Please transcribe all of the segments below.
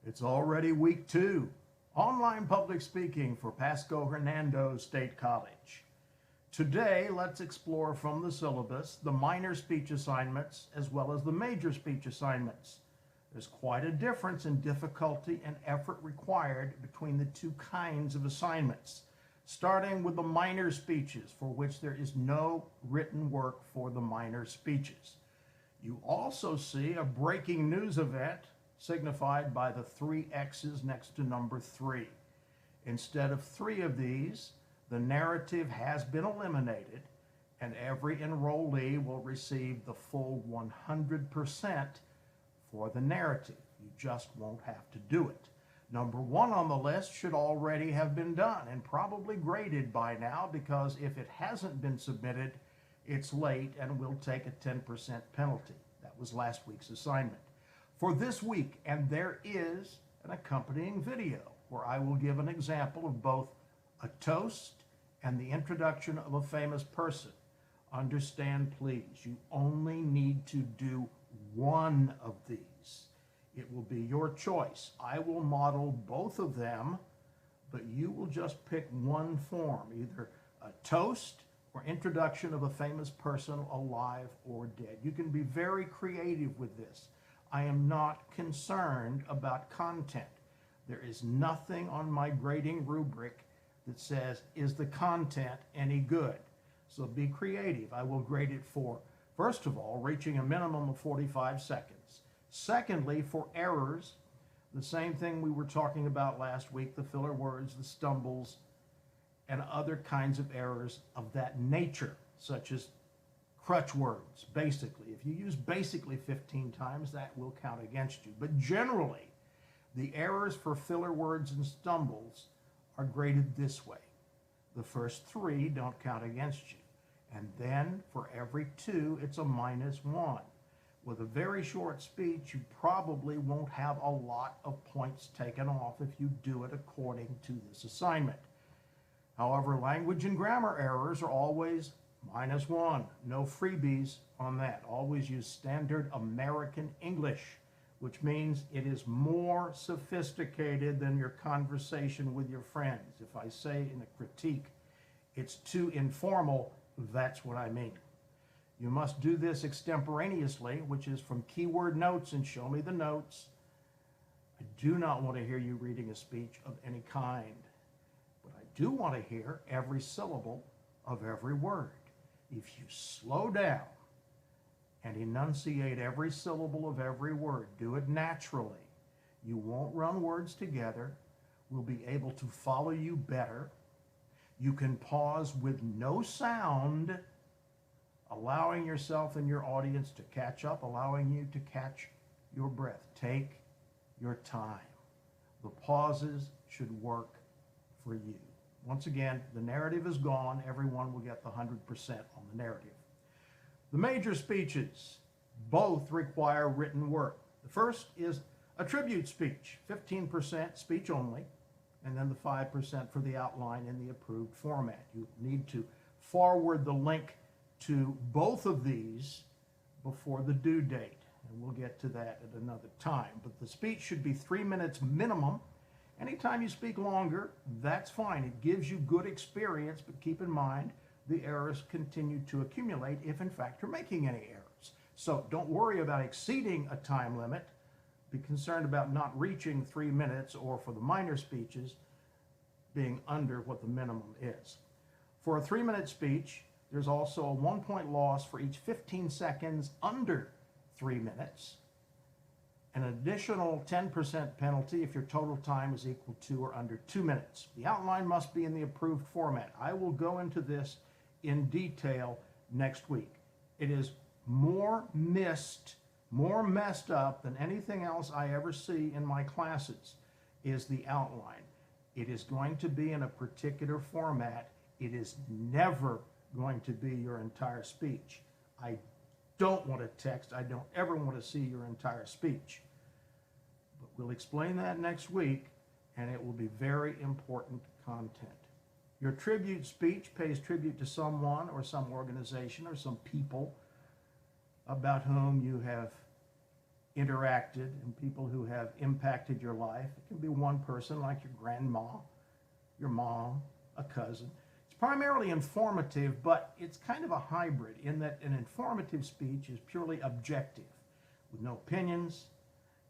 It's already week 2, online public speaking for Pasco Hernando State College. Today, let's explore from the syllabus the minor speech assignments as well as the major speech assignments. There's quite a difference in difficulty and effort required between the two kinds of assignments, starting with the minor speeches, for which there is no written work for the minor speeches. You also see a breaking news event signified by the 3 X's next to number 3. Instead of 3 of these, the narrative has been eliminated, and every enrollee will receive the full 100% for the narrative. You just won't have to do it. Number 1 on the list should already have been done and probably graded by now, because if it hasn't been submitted, it's late and will take a 10% penalty. That was last week's assignment. For this week, and there is an accompanying video where I will give an example of both a toast and the introduction of a famous person. Understand, please, you only need to do one of these. It will be your choice. I will model both of them, but you will just pick one form, either a toast or introduction of a famous person, alive or dead. You can be very creative with this. I am not concerned about content. There is nothing on my grading rubric that says, is the content any good? So be creative. I will grade it for, first of all, reaching a minimum of 45 seconds. Secondly, for errors, the same thing we were talking about last week, the filler words, the stumbles, and other kinds of errors of that nature, such as crutch words, basically. If you use basically 15 times, that will count against you. But generally, the errors for filler words and stumbles are graded this way. The first 3 don't count against you. And then for every 2, it's a -1. With a very short speech, you probably won't have a lot of points taken off if you do it according to this assignment. However, language and grammar errors are always -1. No freebies on that. Always use standard American English, which means it is more sophisticated than your conversation with your friends. If I say in a critique, it's too informal, that's what I mean. You must do this extemporaneously, which is from keyword notes and show me the notes. I do not want to hear you reading a speech of any kind, but I do want to hear every syllable of every word. If you slow down and enunciate every syllable of every word, do it naturally. You won't run words together. We'll be able to follow you better. You can pause with no sound, allowing yourself and your audience to catch up, allowing you to catch your breath. Take your time. The pauses should work for you. Once again, the narrative is gone. Everyone will get the 100% on the narrative. The major speeches both require written work. The first is a tribute speech, 15% speech only, and then the 5% for the outline in the approved format. You need to forward the link to both of these before the due date, and we'll get to that at another time. But the speech should be 3 minutes minimum. Anytime you speak longer, that's fine. It gives you good experience, but keep in mind the errors continue to accumulate if in fact you're making any errors. So don't worry about exceeding a time limit. Be concerned about not reaching 3 minutes, or for the minor speeches, being under what the minimum is. For a 3-minute speech, there's also a 1-point loss for each 15 seconds under 3 minutes. An additional 10% penalty if your total time is equal to or under 2 minutes. The outline must be in the approved format. I will go into this in detail next week. It is more messed up than anything else I ever see in my classes is the outline. It is going to be in a particular format. It is never going to be your entire speech. I don't want to text. I don't ever want to see your entire speech. But we'll explain that next week, and it will be very important content. Your tribute speech pays tribute to someone or some organization or some people about whom you have interacted and people who have impacted your life. It can be one person like your grandma, your mom, a cousin. It's primarily informative, but it's kind of a hybrid in that an informative speech is purely objective with no opinions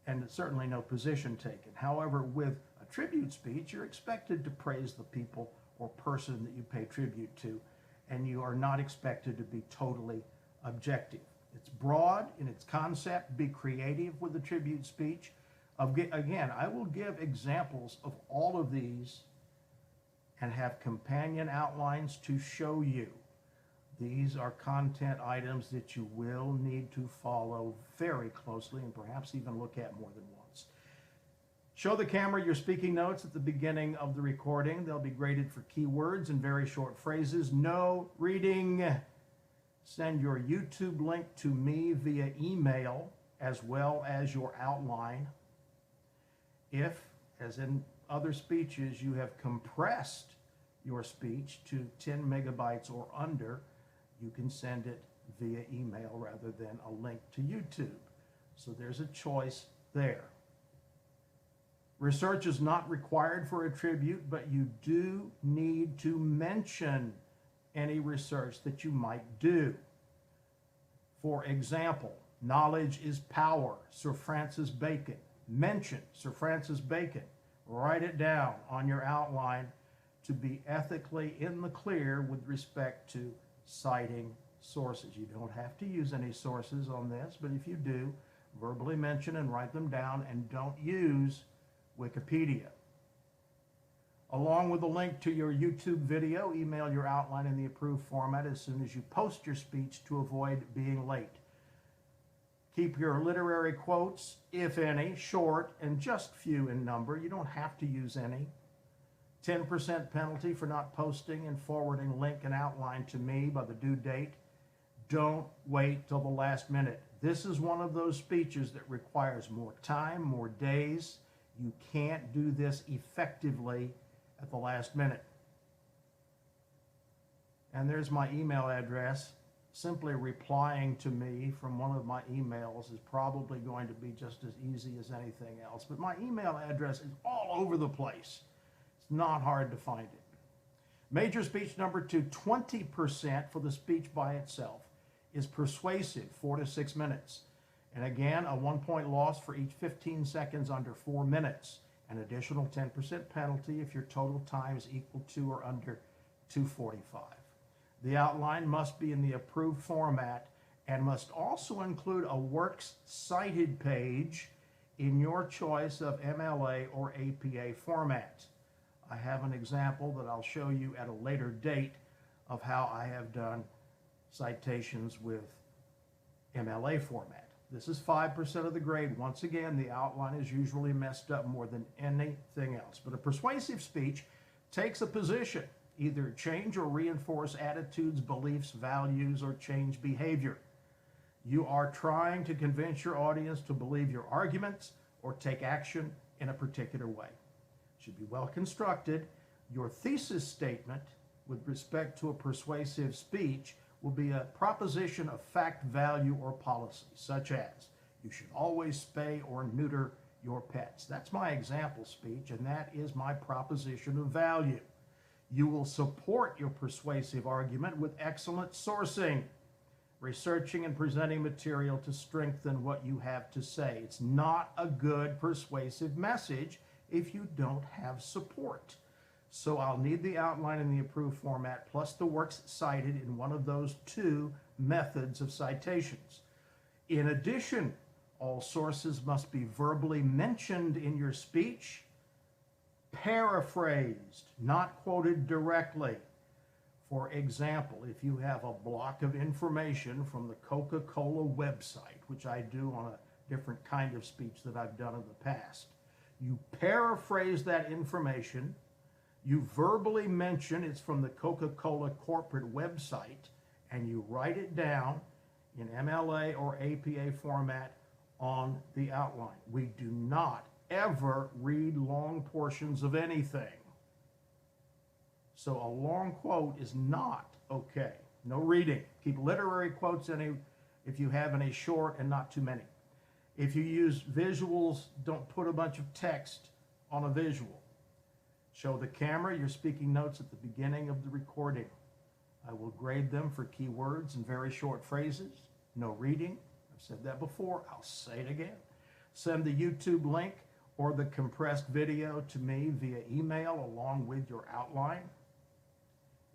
and certainly no position taken. However, with a tribute speech, you're expected to praise the people or person that you pay tribute to, and you are not expected to be totally objective. It's broad in its concept. Be creative with the tribute speech. Again, I will give examples of all of these and have companion outlines to show you. These are content items that you will need to follow very closely and perhaps even look at more than once. Show the camera your speaking notes at the beginning of the recording. They'll be graded for keywords and very short phrases. No reading. Send your YouTube link to me via email as well as your outline. If, as in other speeches, you have compressed your speech to 10 megabytes or under, you can send it via email rather than a link to YouTube. So there's a choice there. Research is not required for a tribute, but you do need to mention any research that you might do. For example, knowledge is power, Sir Francis Bacon. Mention Sir Francis Bacon. Write it down on your outline to be ethically in the clear with respect to citing sources. You don't have to use any sources on this, but if you do, verbally mention and write them down, and don't use Wikipedia. Along with a link to your YouTube video, email your outline in the approved format as soon as you post your speech to avoid being late. Keep your literary quotes, if any, short and just few in number. You don't have to use any. 10% penalty for not posting and forwarding link and outline to me by the due date. Don't wait till the last minute. This is one of those speeches that requires more time, more days. You can't do this effectively at the last minute. And there's my email address. Simply replying to me from one of my emails is probably going to be just as easy as anything else. But my email address is all over the place. It's not hard to find it. Major speech number 2, 20% for the speech by itself is persuasive, 4 to 6 minutes. And again, a 1-point loss for each 15 seconds under 4 minutes. An additional 10% penalty if your total time is equal to or under 2:45. The outline must be in the approved format and must also include a works cited page in your choice of MLA or APA format. I have an example that I'll show you at a later date of how I have done citations with MLA format. This is 5% of the grade. Once again, the outline is usually messed up more than anything else. But a persuasive speech takes a position, either change or reinforce attitudes, beliefs, values, or change behavior. You are trying to convince your audience to believe your arguments or take action in a particular way. It should be well constructed. Your thesis statement with respect to a persuasive speech will be a proposition of fact, value, or policy, such as, you should always spay or neuter your pets. That's my example speech, and that is my proposition of value. You will support your persuasive argument with excellent sourcing, researching and presenting material to strengthen what you have to say. It's not a good persuasive message if you don't have support. So I'll need the outline in the approved format plus the works cited in one of those 2 methods of citations. In addition, all sources must be verbally mentioned in your speech, paraphrased, not quoted directly. For example, if you have a block of information from the Coca-Cola website, which I do on a different kind of speech that I've done in the past, you paraphrase that information. You verbally mention it's from the Coca-Cola corporate website, and you write it down in MLA or APA format on the outline. We do not ever read long portions of anything. So a long quote is not okay. No reading. Keep literary quotes if you have any short and not too many. If you use visuals, don't put a bunch of text on a visual. Show the camera your speaking notes at the beginning of the recording. I will grade them for keywords and very short phrases. No reading. I've said that before. I'll say it again. Send the YouTube link or the compressed video to me via email along with your outline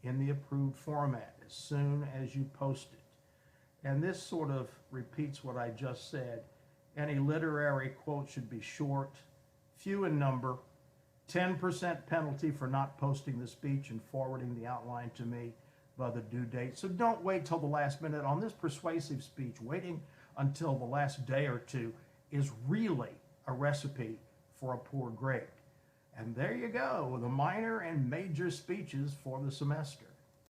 in the approved format as soon as you post it. And this sort of repeats what I just said. Any literary quote should be short, few in number, 10% penalty for not posting the speech and forwarding the outline to me by the due date. So don't wait till the last minute. On this persuasive speech, waiting until the last day or two is really a recipe for a poor grade. And there you go, the minor and major speeches for the semester.